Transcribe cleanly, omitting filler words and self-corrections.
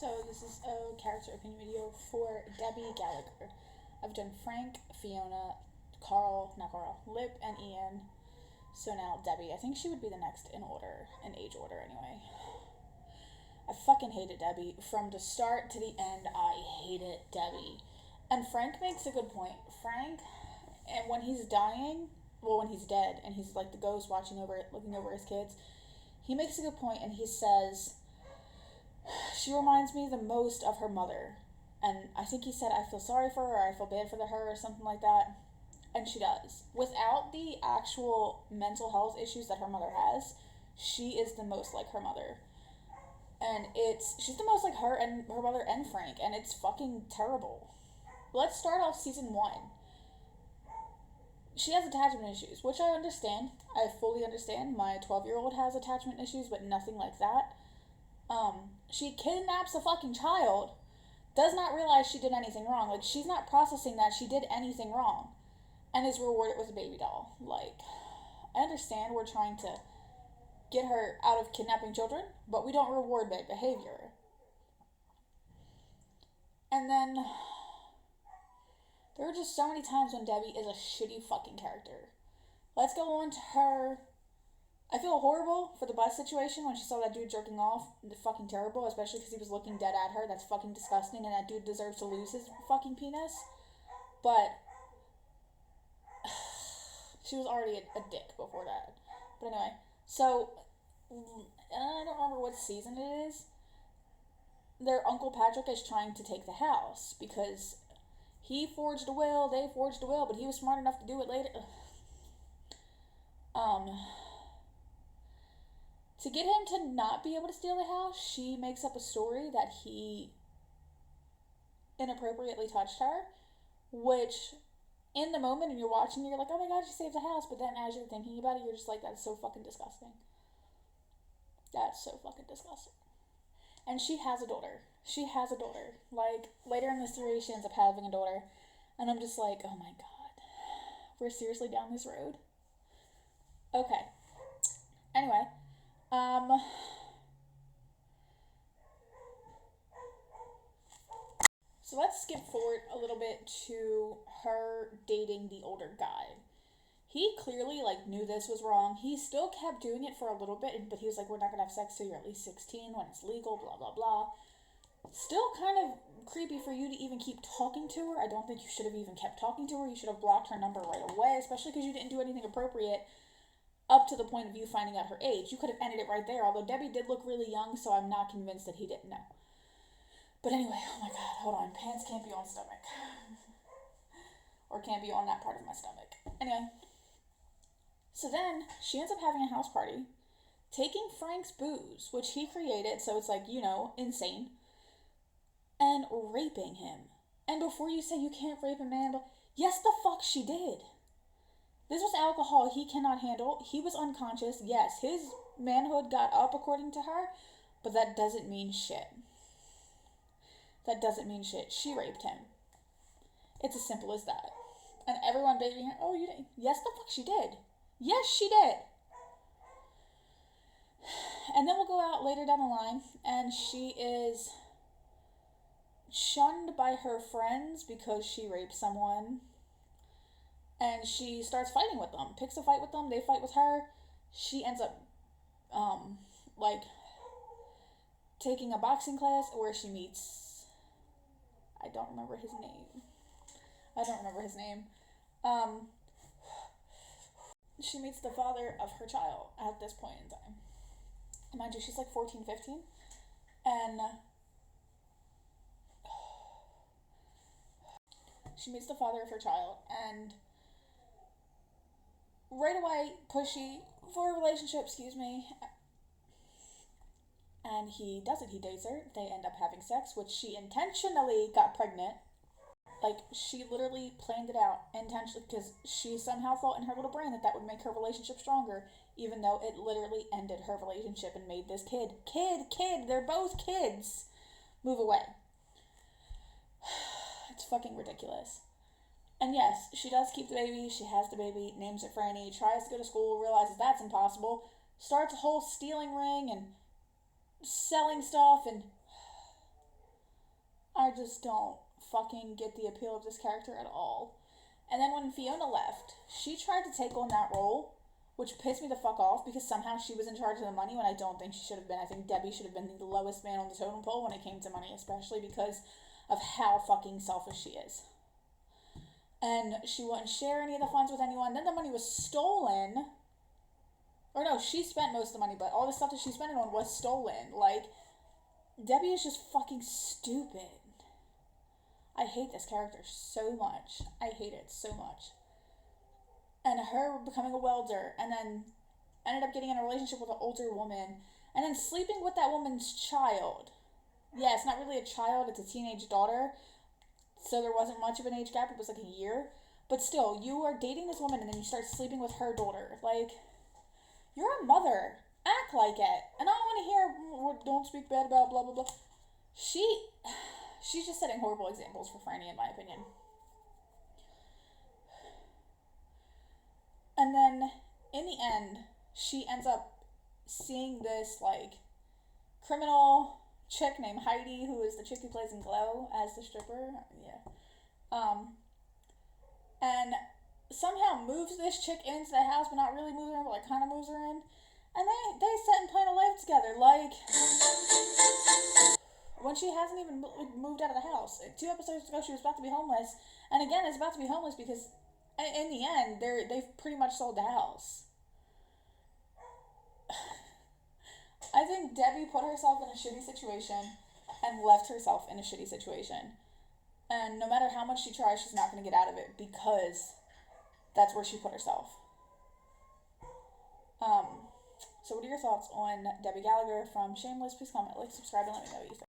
So this is a character opinion video for Debbie Gallagher. I've done Frank, Fiona, Carl, not Carl, Lip, and Ian. So now Debbie. I think she would be the next in order, in age order anyway. I fucking hated Debbie. From the start to the end, I hated Debbie. And Frank makes a good point. Frank, and when he's dying, well, when he's dead, and he's like the ghost watching over it, looking over his kids, he makes a good point, and he says, she reminds me the most of her mother. And I think he said, I feel sorry for her, or I feel bad for her, or something like that. And she does. Without the actual mental health issues that her mother has, she is the most like her mother. And she's the most like her and her mother and Frank, and it's fucking terrible. Let's start off season 1. She has attachment issues, which I understand. I fully understand. My 12-year-old has attachment issues, but nothing like that. She kidnaps a fucking child, does not realize she did anything wrong. Like, she's not processing that she did anything wrong, and is rewarded with a baby doll. Like, I understand we're trying to get her out of kidnapping children, but we don't reward bad behavior. And then there are just so many times when Debbie is a shitty fucking character. Let's go on to her. I feel horrible for the bus situation when she saw that dude jerking off. Fucking terrible, especially because he was looking dead at her. That's fucking disgusting, and that dude deserves to lose his fucking penis. But she was already a dick before that. But anyway, so I don't remember what season it is. Their Uncle Patrick is trying to take the house because he forged a will, they forged a will, but he was smart enough to do it later. To get him to not be able to steal the house, she makes up a story that he inappropriately touched her, which in the moment and you're watching, you're like, oh my god, she saved the house, but then as you're thinking about it, you're just like, that's so fucking disgusting. That's so fucking disgusting. And she has a daughter. She has a daughter. Like, later in the series, she ends up having a daughter, and I'm just like, oh my god, we're seriously down this road? Okay. Anyway, so let's skip forward a little bit to her dating the older guy. He clearly, like, knew this was wrong. He still kept doing it for a little bit, but he was like, we're not gonna have sex till you're at least 16 when it's legal, blah, blah, blah. Still kind of creepy for you to even keep talking to her. I don't think you should have even kept talking to her. You should have blocked her number right away, especially because you didn't do anything appropriate up to the point of you finding out her age. You could have ended it right there, although Debbie did look really young, so I'm not convinced that he didn't know. But anyway, oh my god, hold on. Pants can't be on stomach. Or can't be on that part of my stomach. Anyway. So then, she ends up having a house party, taking Frank's booze, which he created, so it's like, you know, insane, and raping him. And before you say you can't rape a man, but yes, the fuck she did. This was alcohol he cannot handle. He was unconscious. Yes, his manhood got up according to her, but that doesn't mean shit. That doesn't mean shit. She raped him. It's as simple as that. And everyone baiting her, oh, you didn't. Yes, the fuck she did. Yes, she did. And then we'll go out later down the line, and she is shunned by her friends because she raped someone. And she starts fighting with them, picks a fight with them, they fight with her. She ends up, taking a boxing class where she meets, I don't remember his name. She meets the father of her child at this point in time. Mind you, she's like 14, 15. And she meets the father of her child, and right away, pushy for a relationship, and he does it. He dates her. They end up having sex, which she intentionally got pregnant. Like, she literally planned it out intentionally because she somehow thought in her little brain that would make her relationship stronger, even though it literally ended her relationship and made this kid, they're both kids, move away. It's fucking ridiculous. And yes, she does keep the baby. She has the baby, names it Franny, tries to go to school, realizes that's impossible, starts a whole stealing ring and selling stuff, and just don't fucking get the appeal of this character at all. And then when Fiona left, she tried to take on that role, which pissed me the fuck off because somehow she was in charge of the money when I don't think she should have been. I think Debbie should have been the lowest man on the totem pole when it came to money, especially because of how fucking selfish she is. And she wouldn't share any of the funds with anyone. Then the money was stolen. Or no, she spent most of the money, but all the stuff that she spent it on was stolen. Like, Debbie is just fucking stupid. I hate this character so much. I hate it so much. And her becoming a welder, and then ended up getting in a relationship with an older woman, and then sleeping with that woman's child. Yeah, it's not really a child, it's a teenage daughter, so there wasn't much of an age gap, it was like a year. But still, you are dating this woman, and then you start sleeping with her daughter. Like, you're a mother. Act like it. And I don't want to hear, don't speak bad about blah, blah, blah. She's just setting horrible examples for Franny, in my opinion. And then, in the end, she ends up seeing this, like, criminal chick named Heidi, who is the chick who plays in Glow as the stripper. Yeah. And somehow moves this chick into the house, but not really moves her in, but, like, kind of moves her in. And they set and plan a life together, like, when she hasn't even moved out of the house. 2 episodes ago, she was about to be homeless, and again, is about to be homeless because in the end, they've pretty much sold the house. I think Debbie put herself in a shitty situation and left herself in a shitty situation. And no matter how much she tries, she's not going to get out of it because that's where she put herself. So what are your thoughts on Debbie Gallagher from Shameless? Please comment, like, subscribe, and let me know what you think.